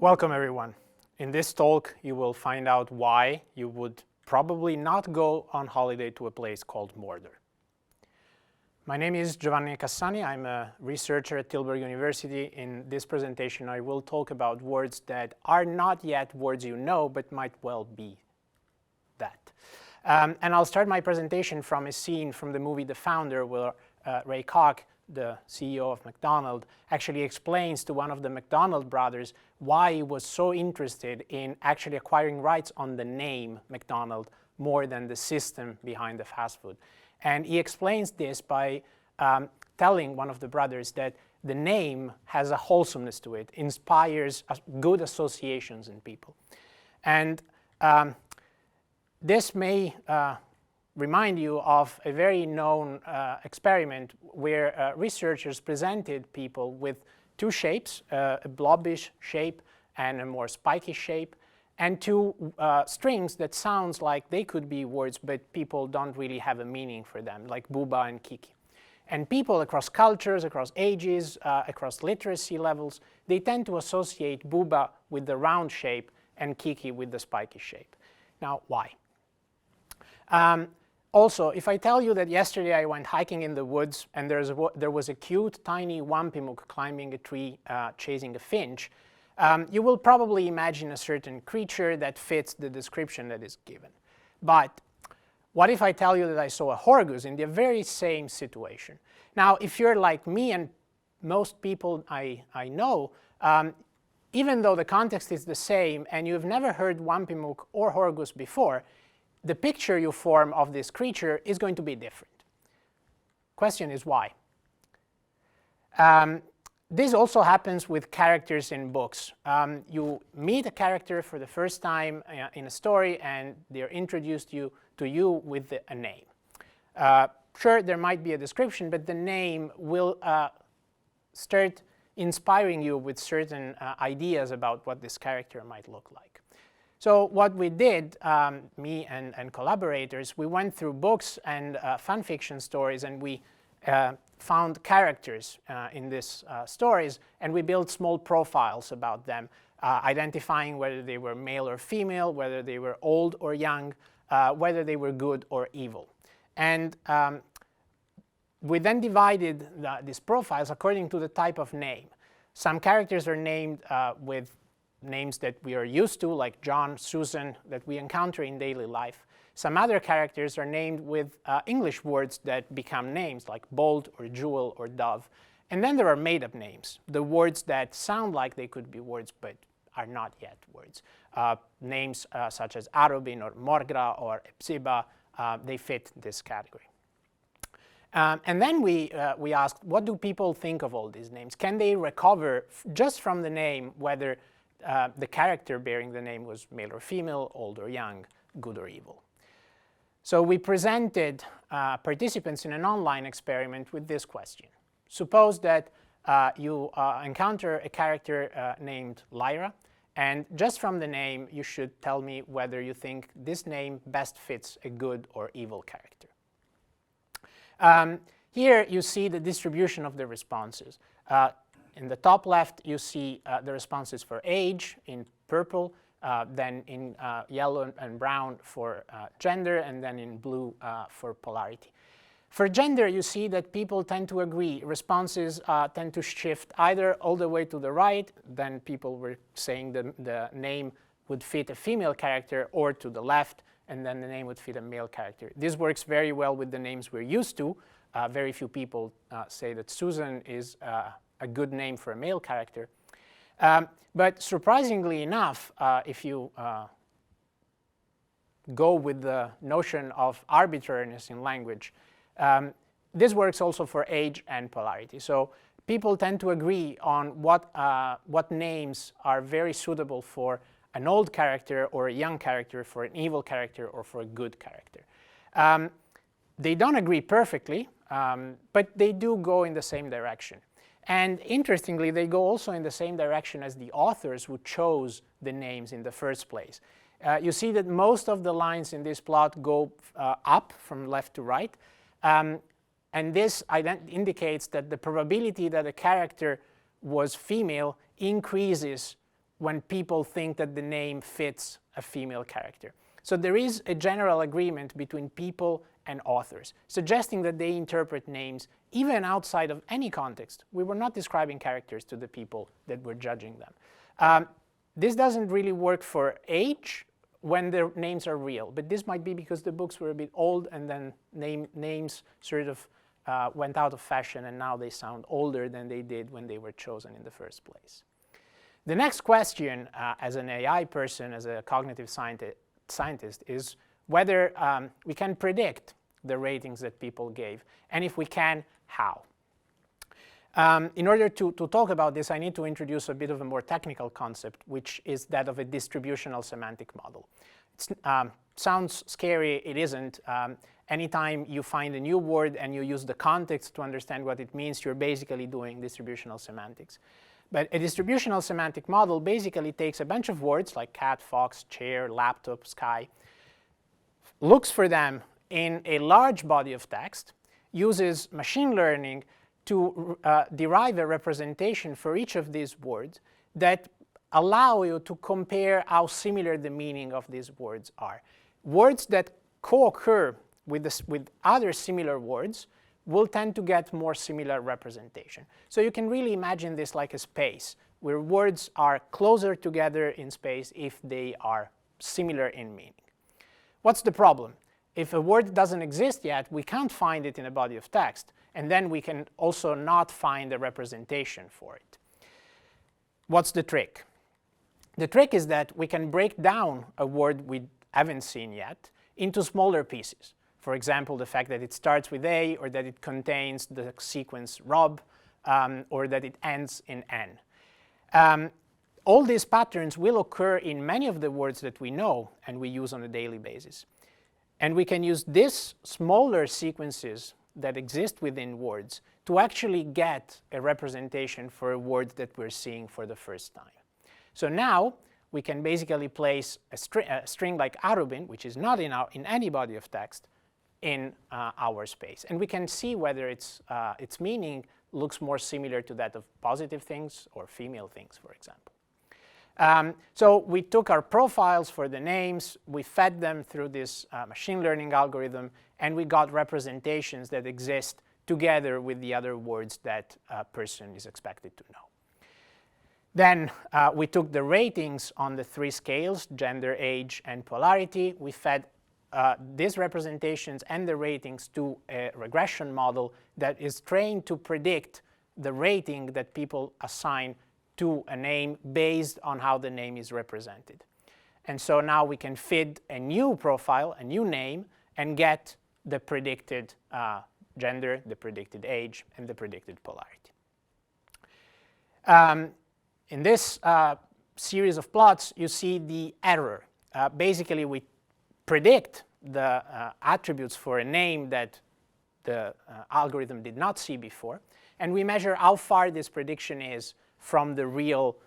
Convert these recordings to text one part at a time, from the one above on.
Welcome everyone. In this talk you will find out why you would probably not go on holiday to a place called Mordor. My name is Giovanni Cassani. I'm a researcher at Tilburg University. In this presentation I will talk about words that are not yet words you know but might well be that. And I'll start my presentation from a scene from the movie The Founder where Ray Kroc, the CEO of McDonald's, actually explains to one of the McDonald brothers why he was so interested in actually acquiring rights on the name McDonald more than the system behind the fast food. And he explains this by telling one of the brothers that the name has a wholesomeness to it, inspires good associations in people. And this may remind you of a very known experiment where researchers presented people with two shapes, a blobbish shape and a more spiky shape, and two strings that sounds like they could be words, but people don't really have a meaning for them, like Booba and Kiki. And people across cultures, across ages, across literacy levels, they tend to associate Booba with the round shape and Kiki with the spiky shape. Now, why? Also, if I tell you that yesterday I went hiking in the woods and there was a cute tiny wampumuk climbing a tree chasing a finch, you will probably imagine a certain creature that fits the description that is given. But what if I tell you that I saw a horgoose in the very same situation? Now, if you're like me and most people I know, even though the context is the same and you've never heard wampumuk or horgoose before, the picture you form of this creature is going to be different. Question is why? This also happens with characters in books. You meet a character for the first time in a story and they're introduced to you with a name. Sure, there might be a description, but the name will start inspiring you with certain ideas about what this character might look like. So what we did, me and collaborators, we went through books and fan fiction stories and we found characters in these stories and we built small profiles about them, identifying whether they were male or female, whether they were old or young, whether they were good or evil. And we then divided these profiles according to the type of name. Some characters are named with names that we are used to, like John, Susan, that we encounter in daily life. Some other characters are named with English words that become names, like Bolt or Jewel or Dove. And then there are made-up names, the words that sound like they could be words but are not yet words. Names such as Arobin or Morgra or Epsiba, they fit this category. And then we asked, what do people think of all these names? Can they recover just from the name whether the character bearing the name was male or female, old or young, good or evil? So we presented participants in an online experiment with this question. Suppose that you encounter a character named Lyra, and just from the name you should tell me whether you think this name best fits a good or evil character. Here you see the distribution of the responses. In the top left, you see the responses for age in purple, then in yellow and brown for gender, and then in blue for polarity. For gender, you see that people tend to agree. Responses tend to shift either all the way to the right, then people were saying the name would fit a female character, or to the left, and then the name would fit a male character. This works very well with the names we're used to. Very few people say that Susan is a good name for a male character. But surprisingly enough, if you go with the notion of arbitrariness in language, this works also for age and polarity. So people tend to agree on what names are very suitable for an old character or a young character, for an evil character or for a good character. They don't agree perfectly, but they do go in the same direction. And interestingly, they go also in the same direction as the authors who chose the names in the first place. You see that most of the lines in this plot go up from left to right. And this indicates that the probability that a character was female increases when people think that the name fits a female character. So there is a general agreement between people and authors, suggesting that they interpret names even outside of any context. We were not describing characters to the people that were judging them. This doesn't really work for age when the names are real, but this might be because the books were a bit old and then names sort of went out of fashion and now they sound older than they did when they were chosen in the first place. The next question, as an AI person, as a cognitive scientist, is whether we can predict the ratings that people gave, and if we can, how. In order to talk about this, I need to introduce a bit of a more technical concept, which is that of a distributional semantic model. It sounds scary, it isn't. Anytime you find a new word and you use the context to understand what it means, you're basically doing distributional semantics. But a distributional semantic model basically takes a bunch of words like cat, fox, chair, laptop, sky, looks for them in a large body of text, uses machine learning to derive a representation for each of these words that allow you to compare how similar the meaning of these words are. Words that co-occur with other similar words will tend to get more similar representation. So you can really imagine this like a space, where words are closer together in space if they are similar in meaning. What's the problem? If a word doesn't exist yet, we can't find it in a body of text, and then we can also not find a representation for it. What's the trick? The trick is that we can break down a word we haven't seen yet into smaller pieces. For example, the fact that it starts with A, or that it contains the sequence Rob, or that it ends in N. All these patterns will occur in many of the words that we know and we use on a daily basis. And we can use these smaller sequences that exist within words to actually get a representation for a word that we're seeing for the first time. So now we can basically place a string like Arubin, which is not in any body of text, in our space. And we can see whether its meaning looks more similar to that of positive things or female things, for example. So we took our profiles for the names, we fed them through this machine learning algorithm, and we got representations that exist together with the other words that a person is expected to know. Then we took the ratings on the three scales, gender, age, and polarity. We fed these representations and the ratings to a regression model that is trained to predict the rating that people assign to a name based on how the name is represented. And so now we can feed a new profile, a new name, and get the predicted gender, the predicted age, and the predicted polarity. In this series of plots, you see the error. Basically, we predict the attributes for a name that the algorithm did not see before, and we measure how far this prediction is from the real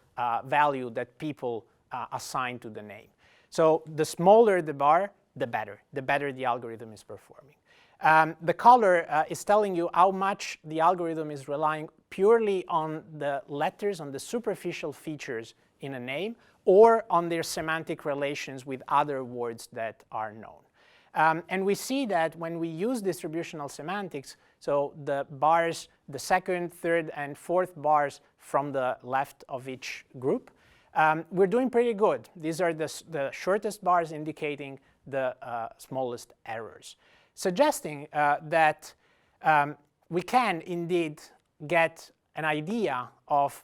value that people assign to the name. So the smaller the bar, the better the algorithm is performing. The color is telling you how much the algorithm is relying purely on the letters, on the superficial features in a name, or on their semantic relations with other words that are known. And we see that when we use distributional semantics, so the bars, the second, third, and fourth bars from the left of each group, we're doing pretty good. These are the shortest bars indicating the smallest errors, suggesting that we can indeed get an idea of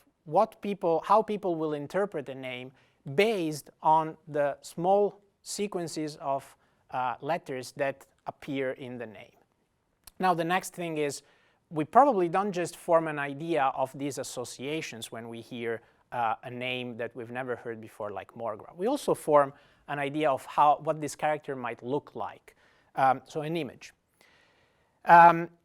how people will interpret a name based on the small sequences of letters that appear in the name. Now, the next thing is we probably don't just form an idea of these associations when we hear a name that we've never heard before, like Morgra. We also form an idea of what this character might look like, so an image.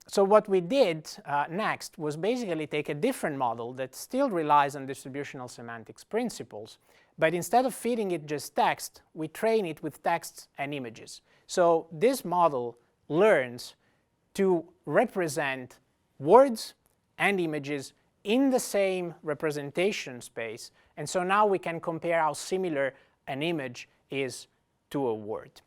So what we did next was basically take a different model that still relies on distributional semantics principles, but instead of feeding it just text, we train it with texts and images. So this model learns to represent words and images in the same representation space And so now we can compare how similar an image is to a word.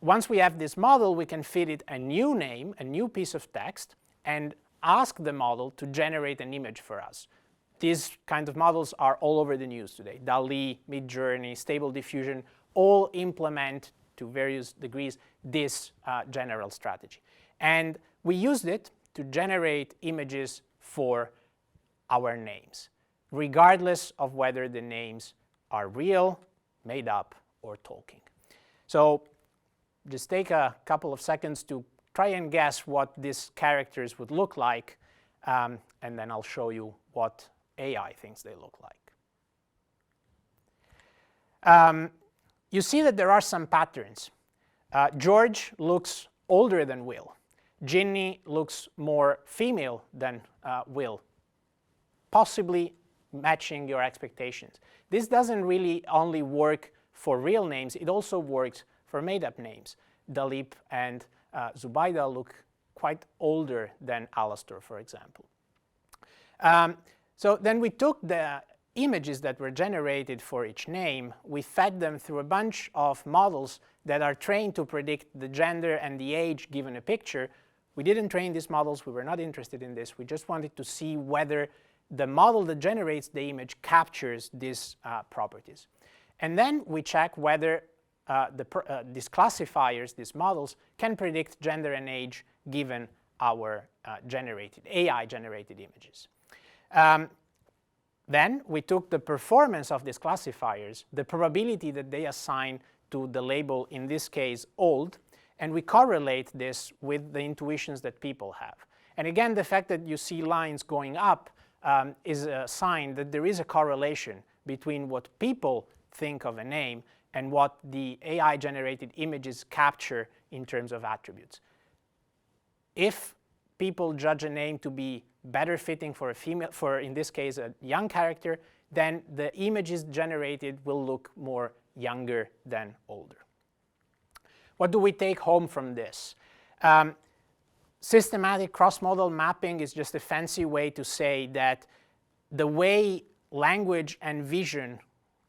Once we have this model, we can feed it a new name, a new piece of text, and ask the model to generate an image for us. These kinds of models are all over the news today. DALL-E, Midjourney, Stable Diffusion, all implement to various degrees this general strategy. And we used it to generate images for our names, regardless of whether the names are real, made up, or talking. So just take a couple of seconds to try and guess what these characters would look like, and then I'll show you what AI thinks they look like. You see that there are some patterns. George looks older than Will. Ginny looks more female than Will, possibly matching your expectations. This doesn't really only work for real names, it also works for made-up names. Dalip and Zubaida look quite older than Alastor, for example. So then we took the images that were generated for each name, we fed them through a bunch of models that are trained to predict the gender and the age given a picture. We didn't train these models, we were not interested in this, we just wanted to see whether the model that generates the image captures these properties. And then we check whether these classifiers, these models, can predict gender and age given our AI-generated images. Then we took the performance of these classifiers, the probability that they assign to the label, in this case, old, and we correlate this with the intuitions that people have. And again, the fact that you see lines going up is a sign that there is a correlation between what people think of a name and what the AI-generated images capture in terms of attributes. If people judge a name to be better fitting for a female, for in this case a young character, then the images generated will look more younger than older. What do we take home from this? Systematic cross-model mapping is just a fancy way to say that the way language and vision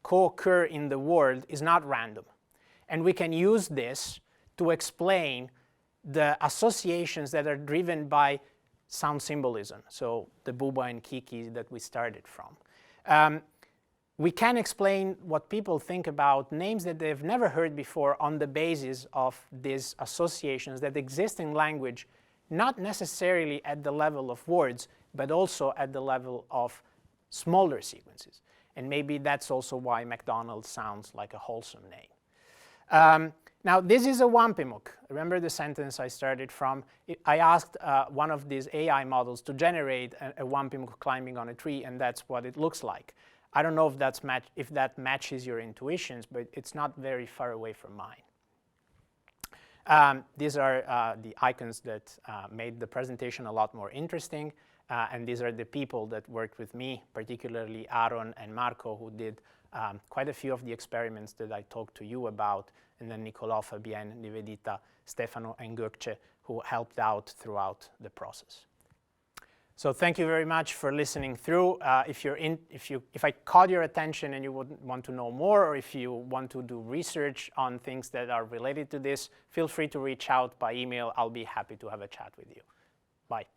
co-occur in the world is not random. And we can use this to explain the associations that are driven by sound symbolism, so the Booba and Kiki that we started from. We can explain what people think about names that they've never heard before on the basis of these associations that exist in language, not necessarily at the level of words, but also at the level of smaller sequences. And maybe that's also why McDonald's sounds like a wholesome name. Now, this is a Wampanoag. Remember the sentence I started from? I asked one of these AI models to generate a Wampanoag climbing on a tree, and that's what it looks like. I don't know if that matches your intuitions, but it's not very far away from mine. These are the icons that made the presentation a lot more interesting, and these are the people that worked with me, particularly Aaron and Marco, who did quite a few of the experiments that I talked to you about, and then Nicolas, Fabienne, Nivedita, Stefano, and Gökçe, who helped out throughout the process. So thank you very much for listening through. If I caught your attention and you would want to know more, or if you want to do research on things that are related to this, feel free to reach out by email. I'll be happy to have a chat with you. Bye.